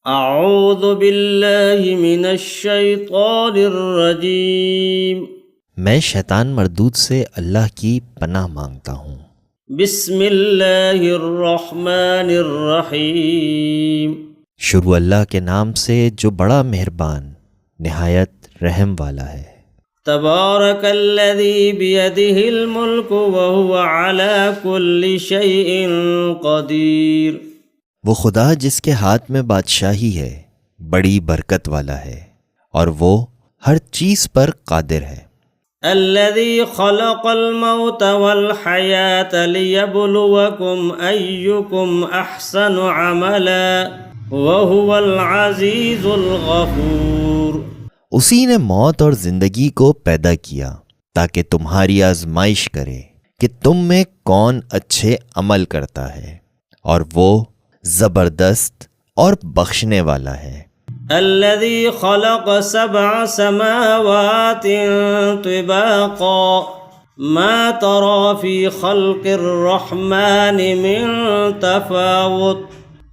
اعوذ باللہ من الشیطان الرجیم میں شیطان مردود سے اللہ کی پناہ مانگتا ہوں۔ بسم اللہ الرحمن الرحیم شروع اللہ کے نام سے جو بڑا مہربان نہایت رحم والا ہے۔ تبارک الذی بیدہ الملک وہو علی کل شیء قدیر۔ وہ خدا جس کے ہاتھ میں بادشاہی ہے بڑی برکت والا ہے اور وہ ہر چیز پر قادر ہے۔ الذی خلق الموت والحیاة لیبلوکم ایکم احسن عملا وہو العزیز الغفور۔ اسی نے موت اور زندگی کو پیدا کیا تاکہ تمہاری آزمائش کرے کہ تم میں کون اچھے عمل کرتا ہے، اور وہ زبردست اور بخشنے والا ہے۔ الذي خلق 7 سماوات طباقا ما ترى في خلق الرحمن من تفاوت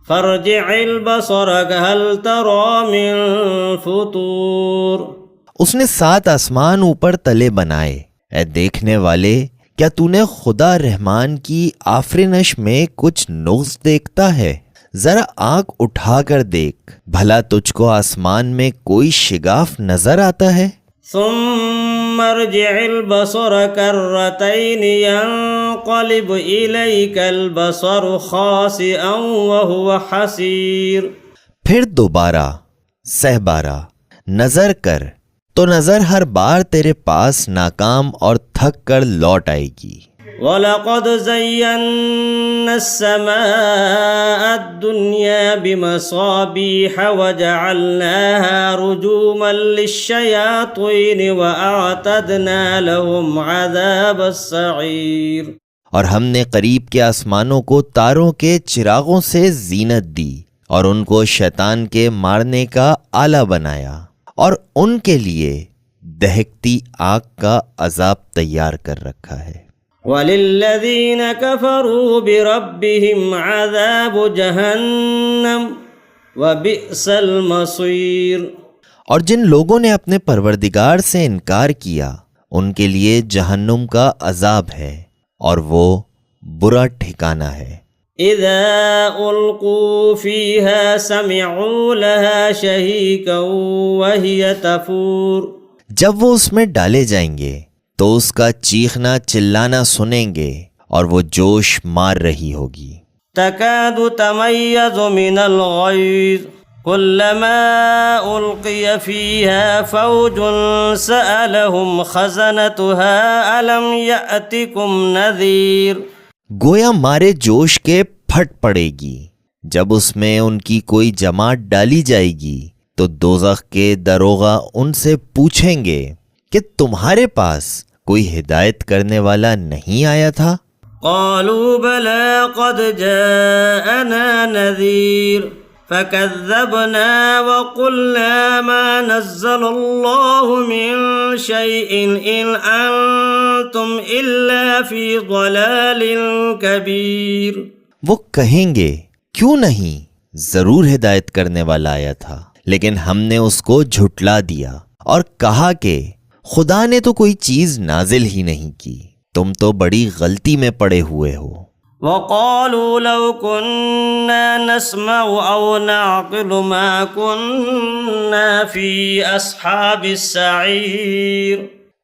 فارجع البصر هل ترى من فطور۔ اس نے 7 آسمان اوپر تلے بنائے، اے دیکھنے والے کیا تو نے خدا رحمان کی آفرینش میں کچھ نقص دیکھتا ہے؟ ذرا آنکھ اٹھا کر دیکھ، بھلا تجھ کو آسمان میں کوئی شگاف نظر آتا ہے؟ ثم ارجع البصر كرتين ينقلب إليك البصر خاسئا وهو حسير۔ پھر دوبارہ 7 بار نظر کر تو نظر ہر بار تیرے پاس ناکام اور تھک کر لوٹ آئے گی۔ وَلَقَدْ زَيَّنَّا السَّمَاءَ الدُّنْيَا بِمَصَابِيحَ وَجَعَلْنَاهَا رُجُومًا لِلشَّيَاطِينِ وَأَعْتَدْنَا لَهُمْ عَذَابَ السَّعِيرِ۔ اور ہم نے قریب کے آسمانوں کو تاروں کے چراغوں سے زینت دی اور ان کو شیطان کے مارنے کا آلہ بنایا، اور ان کے لیے دہکتی آگ کا عذاب تیار کر رکھا ہے۔ وَلِلَّذِينَ كَفَرُوا بِرَبِّهِمْ عَذَابُ جَهَنَّمَ وَبِئْسَ الْمَصِيرُ۔ اور جن لوگوں نے اپنے پروردگار سے انکار کیا ان کے لیے جہنم کا عذاب ہے اور وہ برا ٹھکانہ ہے۔ اذا القوا فيها سمعوا لها شهيقا وهي تفور۔ جب وہ اس میں ڈالے جائیں گے تو اس کا چیخنا چلانا سنیں گے اور وہ جوش مار رہی ہوگی۔ تكاد تميز من الغيظ كلما ألقي فيها فوج سألهم خزنتها ألم يأتكم نذير۔ گویا مارے جوش کے پھٹ پڑے گی۔ جب اس میں ان کی کوئی جماعت ڈالی جائے گی تو دوزخ کے داروغہ ان سے پوچھیں گے کہ تمہارے پاس کوئی ہدایت کرنے والا نہیں آیا تھا؟ قالوا بلى قد جاءنا نذير فكذبنا وقلنا ما نزل الله من شيء إن أنتم إلا في ضلال كبير۔ وہ کہیں گے کیوں نہیں، ضرور ہدایت کرنے والا آیا تھا، لیکن ہم نے اس کو جھٹلا دیا اور کہا کہ خدا نے تو کوئی چیز نازل ہی نہیں کی، تم تو بڑی غلطی میں پڑے ہوئے ہو۔ وقالوا لو كنا نسمع أو نعقل ما كنا في أصحاب السعير۔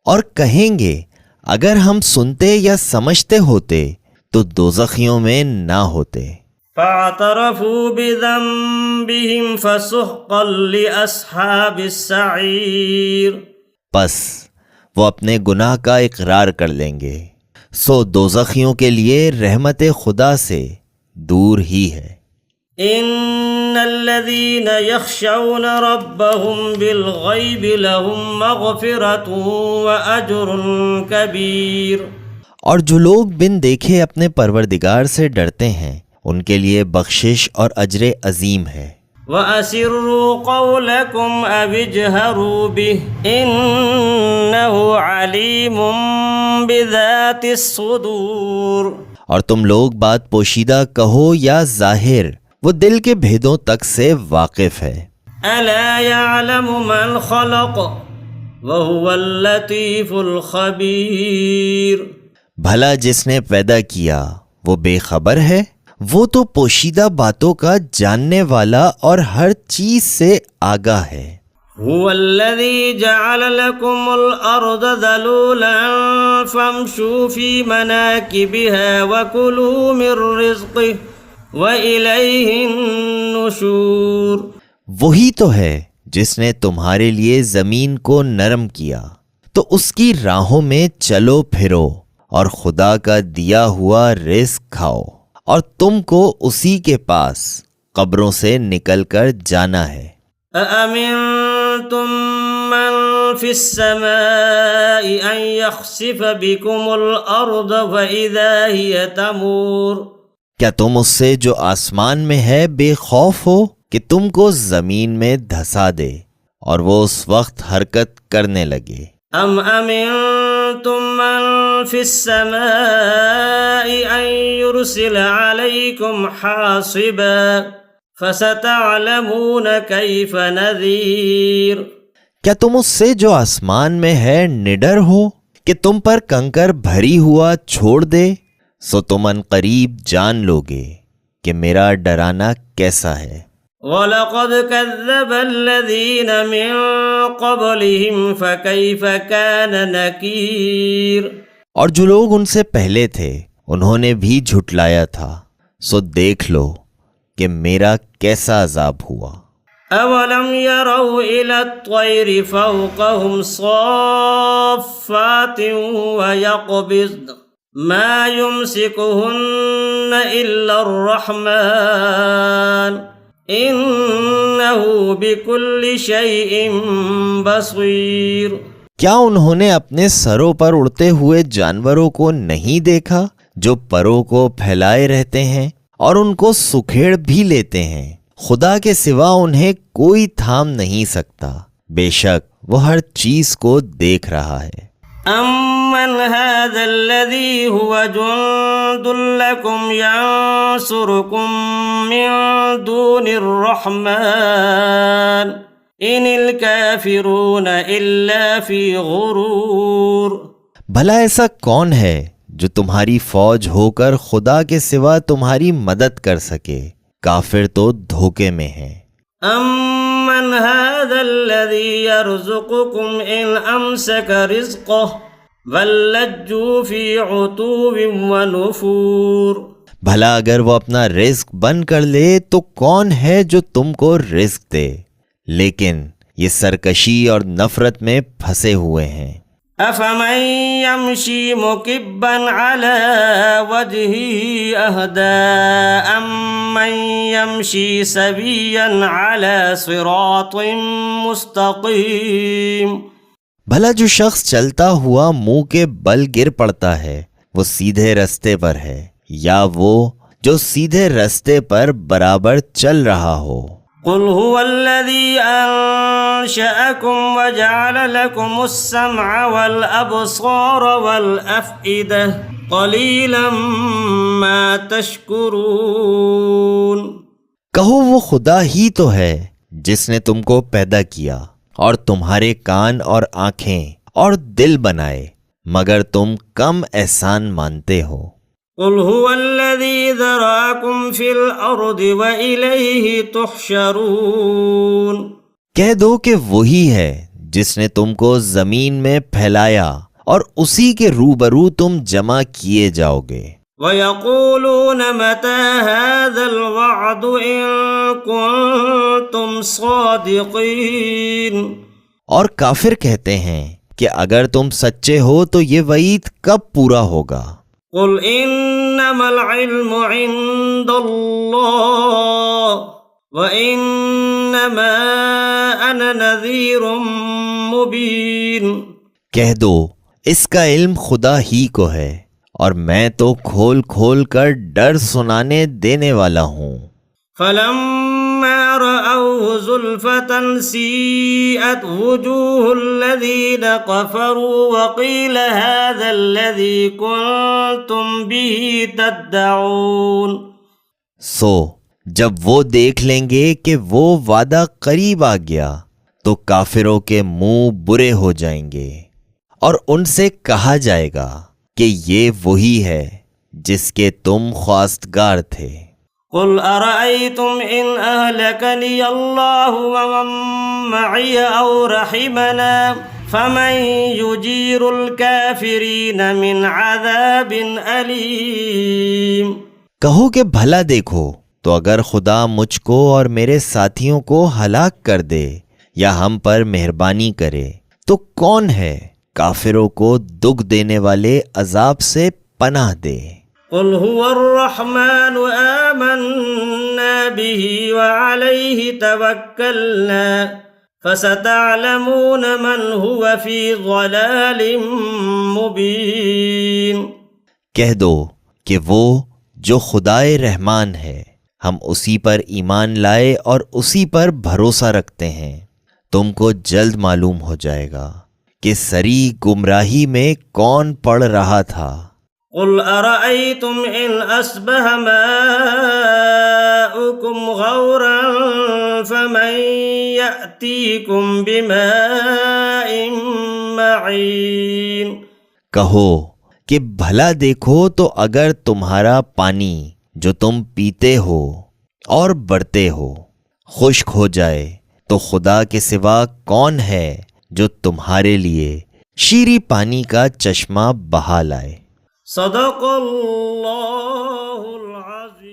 اور کہیں گے اگر ہم سنتے یا سمجھتے ہوتے تو دوزخیوں میں نہ ہوتے۔ فاعترفوا بذنبهم فسحقا لأصحاب السعير۔ بس وہ اپنے گناہ کا اقرار کر لیں گے، سو دوزخیوں کے لیے رحمت خدا سے دور ہی ہے۔ ان الذين يخشون ربهم بالغيب لهم مغفرة واجر كبير۔ اور جو لوگ بن دیکھے اپنے پروردگار سے ڈرتے ہیں ان کے لیے بخشش اور اجر عظیم ہے۔ وَأَسِرُّوا قَوْلَكُمْ أَوِ اجْهَرُوا بِهِ إِنَّهُ عَلِيمٌ بِذَاتِ الصُّدُورِ۔ اور تم لوگ بات پوشیدہ کہو یا ظاہر، وہ دل کے بھیدوں تک سے واقف ہے۔ ألا يعلم من خلق وهو اللطيف الخبير۔ بھلا جس نے پیدا کیا وہ بے خبر ہے؟ وہ تو پوشیدہ باتوں کا جاننے والا اور ہر چیز سے آگاہ ہے۔ هو الذي جعل لكم الأرض ذلولا فامشوا في مناكبها وكلوا من رزقه وإليه النشور۔ وہی تو ہے جس نے تمہارے لیے زمین کو نرم کیا، تو اس کی راہوں میں چلو پھرو اور خدا کا دیا ہوا رزق کھاؤ، اور تم کو اسی کے پاس قبروں سے نکل کر جانا ہے۔ أأمنتم من في السماء أن يخسف بكم الأرض فإذا هي تمور۔ کیا تم اس سے جو آسمان میں ہے بے خوف ہو کہ تم کو زمین میں دھسا دے اور وہ اس وقت حرکت کرنے لگے؟ أم أمنتم من في السماء أن يرسل عليكم حاصبا فستعلمون كيف نذير۔ کیا تم اس سے جو آسمان میں ہے نڈر ہو کہ تم پر کنکر بھری ہوا چھوڑ دے؟ سو تم ان قریب جان لوگے کہ میرا ڈرانا کیسا ہے۔ وَلَقَدْ كَذَّبَ الَّذِينَ مِن قَبْلِهِمْ فَكَيْفَ كَانَ نَكِيرٌ۔ اور جو لوگ ان سے پہلے تھے انہوں نے بھی جھٹلایا تھا، سو دیکھ لو کہ میرا کیسا عذاب ہوا۔ أَوَلَمْ يَرَوْا إِلَى الطَّيْرِ فَوْقَهُمْ صَافَّاتٍ وَيَقْبِضْنَ مَا يُمْسِكُهُنَّ إِلَّا الرَّحْمَنُ إِنَّهُ بِكُلِّ شَيْءٍ بَصِيرٌ۔ کیا انہوں نے اپنے سروں پر اڑتے ہوئے جانوروں کو نہیں دیکھا جو پروں کو پھیلائے رہتے ہیں اور ان کو سکھیڑ بھی لیتے ہیں؟ خدا کے سوا انہیں کوئی تھام نہیں سکتا، بے شک وہ ہر چیز کو دیکھ رہا ہے۔ أَمَّنْ هَذَا الَّذِي هُوَ جُنْدٌ لَكُمْ يَنْصُرُكُمْ مِنْ دُونِ الرَّحْمَنِ إِنِ الْكَافِرُونَ إِلَّا فِي غُرُورٍ۔ بھلا ایسا کون ہے جو تمہاری فوج ہو کر خدا کے سوا تمہاری مدد کر سکے؟ کافر تو دھوکے میں ہیں۔ أَمَّنْ هَذَا الَّذِي يَرْزُقُكُمْ إِنْ أَمْسَكَ رِزْقَهُ بَل لَّجُّوا فِي عُتُوٍّ وَنُفُورٍ۔ بھلا اگر وہ اپنا رزق بند کر لے تو کون ہے جو تم کو رزق دے؟ لیکن یہ سرکشی اور نفرت میں پھنسے ہوئے ہیں۔ أَفَمَن يَمْشِي مُكِبًّا عَلَى وَجْهِهِ أَهْدَىٰ أَمَّن يَمْشِي سَوِيًّا عَلَى صِرَاطٍ مُّسْتَقِيمٍ۔ بھلا جو شخص چلتا ہوا منہ کے بل گر پڑتا ہے وہ سیدھے رستے پر ہے، یا وہ جو سیدھے رستے پر برابر چل رہا ہو؟ قل هو الذي أنشأكم وجعل لكم السمع والأبصار والأفئدة قليلا ما تشكرون۔ کہو وہ خدا ہی تو ہے جس نے تم کو پیدا کیا اور تمہارے کان اور آنکھیں اور دل بنائے، مگر تم کم احسان مانتے ہو۔ قل هو الذي ذرأكم في الأرض وإليه تحشرون۔ کہہ دو کہ وہی ہے جس نے تم کو زمین میں پھیلایا اور اسی کے روبرو تم جمع کیے جاؤ گے۔ وَيَقُولُونَ مَتَى هَذَا الْوَعْدُ إِن كُنتُمْ صَادِقِينَ۔ اور کافر کہتے ہیں کہ اگر تم سچے ہو تو یہ وعید کب پورا ہوگا؟ قل انما العلم عند اللہ وانما انا نذیر مبین۔ کہہ دو اس کا علم خدا ہی کو ہے اور میں تو کھول کھول کر ڈر سنانے دینے والا ہوں۔ فلما رأوه زلفة سيئت وجوه الذين كفروا وقيل هذا الذي كنتم به تدعون۔ سو جب وہ دیکھ لیں گے کہ وہ وعدہ قریب آ گیا تو کافروں کے منہ برے ہو جائیں گے اور ان سے کہا جائے گا کہ یہ وہی ہے جس کے تم خواستگار تھے۔ قل ارأيتم ان اهلكني الله ومن معي او رحمنا فمن يجير الكافرين من عذاب أليم۔ کہو کہ بھلا دیکھو تو اگر خدا مجھ کو اور میرے ساتھیوں کو ہلاک کر دے یا ہم پر مہربانی کرے تو کون ہے کافروں کو دکھ دینے والے عذاب سے پناہ دے۔ قل هو الرحمن آمنا به وعليه توكلنا فستعلمون من هو في ضلال مبين۔ کہہ دو کہ وہ جو خدائے رحمان ہے، ہم اسی پر ایمان لائے اور اسی پر بھروسہ رکھتے ہیں، تم کو جلد معلوم ہو جائے گا کہ سری گمراہی میں کون پڑ رہا تھا۔ قل ارأيتم ان اصبح ماؤكم غورا فمن يأتيكم بماء معين۔ کہو کہ بھلا دیکھو تو اگر تمہارا پانی جو تم پیتے ہو اور بڑھتے ہو خشک ہو جائے تو خدا کے سوا کون ہے جو تمہارے لیے شیریں پانی کا چشمہ بہا لائے۔ صدق اللہ العظیم۔